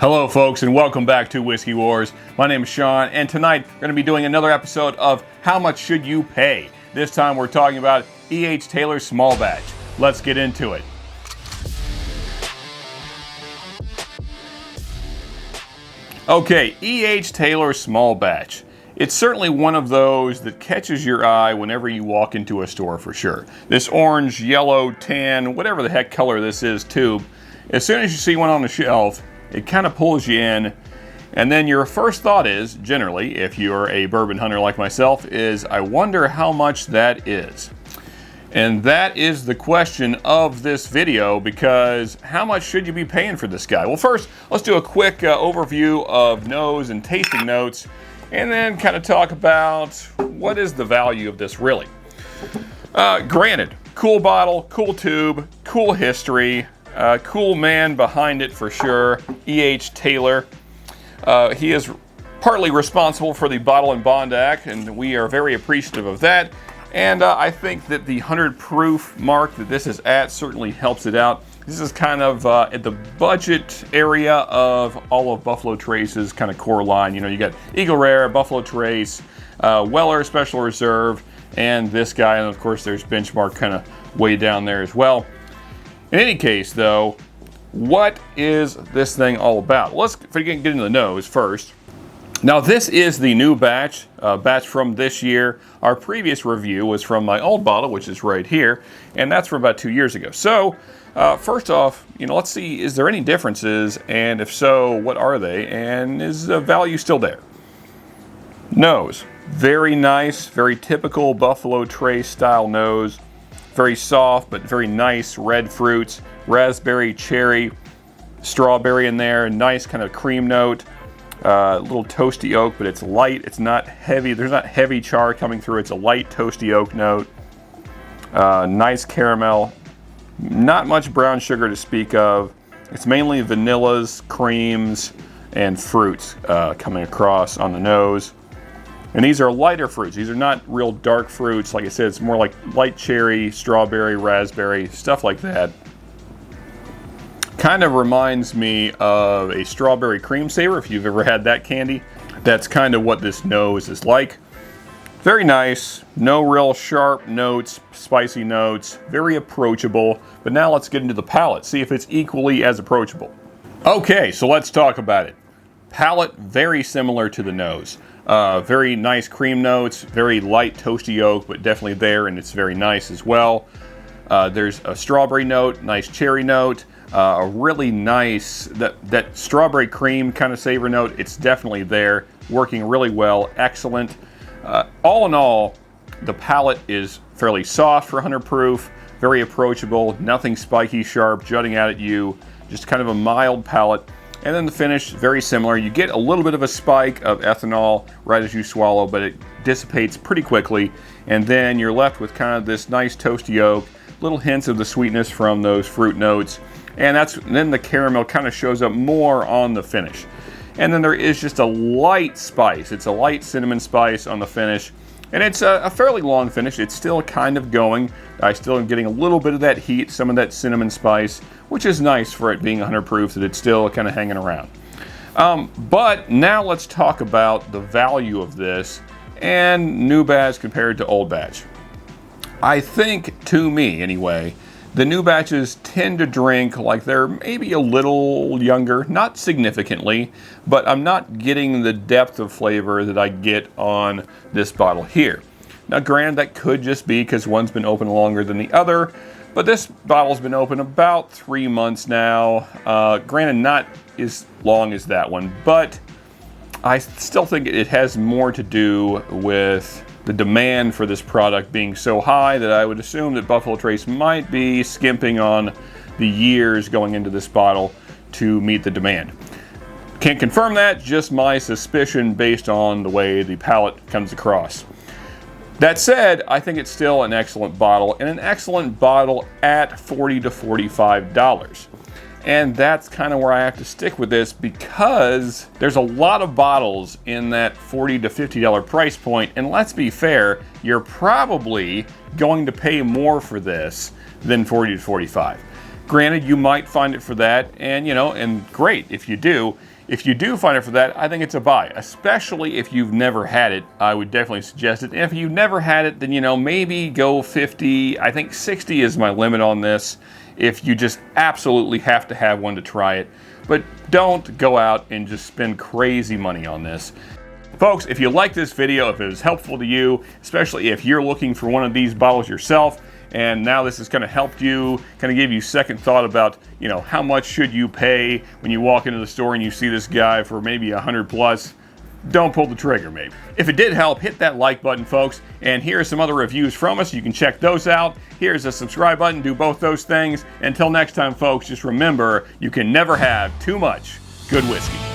Hello folks, and welcome back to Whiskey Wars. My name is Sean, and tonight we're going to be doing another episode of How Much Should You Pay? This time we're talking about E.H. Taylor Small Batch. Let's get into it. Okay, E.H. Taylor Small Batch. It's certainly one of those that catches your eye whenever you walk into a store for sure. This orange, yellow, tan, whatever the heck color this is tube, as soon as you see one on the shelf, it kind of pulls you in, and then your first thought is, generally, if you're a bourbon hunter like myself, is I wonder how much that is. And that is the question of this video, because how much should you be paying for this guy? Well, first, let's do a quick overview of nose and tasting notes, and then kind of talk about what is the value of this really. Granted, cool bottle, cool tube, cool history, cool man behind it for sure, E.H. Taylor. He is partly responsible for the Bottle and Bond Act, and we are very appreciative of that. And I think that the 100 proof mark that this is at certainly helps it out. This is kind of at the budget area of all of Buffalo Trace's kind of core line. You know, you got Eagle Rare, Buffalo Trace, Weller Special Reserve, and this guy. And of course, there's Benchmark kind of way down there as well. In any case, though, what is this thing all about? Let's get into the nose first. Now, this is the new batch, batch from this year. Our previous review was from my old bottle, which is right here, and that's from about 2 years ago. So, first off, let's see, is there any differences? And if so, what are they? And is the value still there? Nose. Very nice, very typical Buffalo Trace style nose. Very soft, but very nice red fruits, raspberry, cherry, strawberry in there, nice kind of cream note, little toasty oak, but it's light, it's not heavy, there's not heavy char coming through, it's a light toasty oak note, nice caramel, not much brown sugar to speak of, it's mainly vanillas, creams, and fruits coming across on the nose. And these are lighter fruits. These are not real dark fruits. Like I said, it's more like light cherry, strawberry, raspberry, stuff like that. Kind of reminds me of a strawberry cream saver, if you've ever had that candy. That's kind of what this nose is like. Very nice, no real sharp notes, spicy notes, very approachable. But now let's get into the palate, see if it's equally as approachable. Okay, so let's talk about it. Palate, very similar to the nose. Very nice cream notes, very light toasty oak, but definitely there, and it's very nice as well. There's a strawberry note, nice cherry note, a really nice, that strawberry cream kind of savor note, it's definitely there, working really well, excellent. All in all, the palate is fairly soft for 100 proof, very approachable, nothing spiky, sharp, jutting out at you, just kind of a mild palate. And then the finish, very similar. You get a little bit of a spike of ethanol right as you swallow, but it dissipates pretty quickly. And then you're left with kind of this nice toasty oak, little hints of the sweetness from those fruit notes. And then the caramel kind of shows up more on the finish. And then there is just a light spice. It's a light cinnamon spice on the finish. And it's a fairly long finish. It's still kind of going. I still am getting a little bit of that heat, some of that cinnamon spice, which is nice for it being 100 proof, that it's still kind of hanging around. But now let's talk about the value of this and new batch compared to old batch. I think, to me anyway, the new batches tend to drink like they're maybe a little younger, not significantly, but I'm not getting the depth of flavor that I get on this bottle here. Now granted, that could just be because one's been open longer than the other, but this bottle's been open about 3 months now. Granted, not as long as that one, but I still think it has more to do with the demand for this product being so high that I would assume that Buffalo Trace might be skimping on the years going into this bottle to meet the demand. Can't confirm that, just my suspicion based on the way the palate comes across. That said, I think it's still an excellent bottle, and an excellent bottle at $40 to $45. And that's kind of where I have to stick with this, because there's a lot of bottles in that $40 to $50 price point, and let's be fair, you're probably going to pay more for this than $40 to $45. Granted, you might find it for that, and and great if you do. If you do find it for that, I think it's a buy, especially if you've never had it. I would definitely suggest it. And if you've never had it, then maybe go 50. I think 60 is my limit on this if you just absolutely have to have one to try it. But don't go out and just spend crazy money on this. Folks, if you like this video, if it was helpful to you, especially if you're looking for one of these bottles yourself, and now this has kind of helped you, kind of give you second thought about, how much should you pay when you walk into the store and you see this guy for maybe 100 plus, don't pull the trigger maybe. If it did help, hit that like button, folks, and here are some other reviews from us. You can check those out. Here's a subscribe button, do both those things. Until next time, folks, just remember, you can never have too much good whiskey.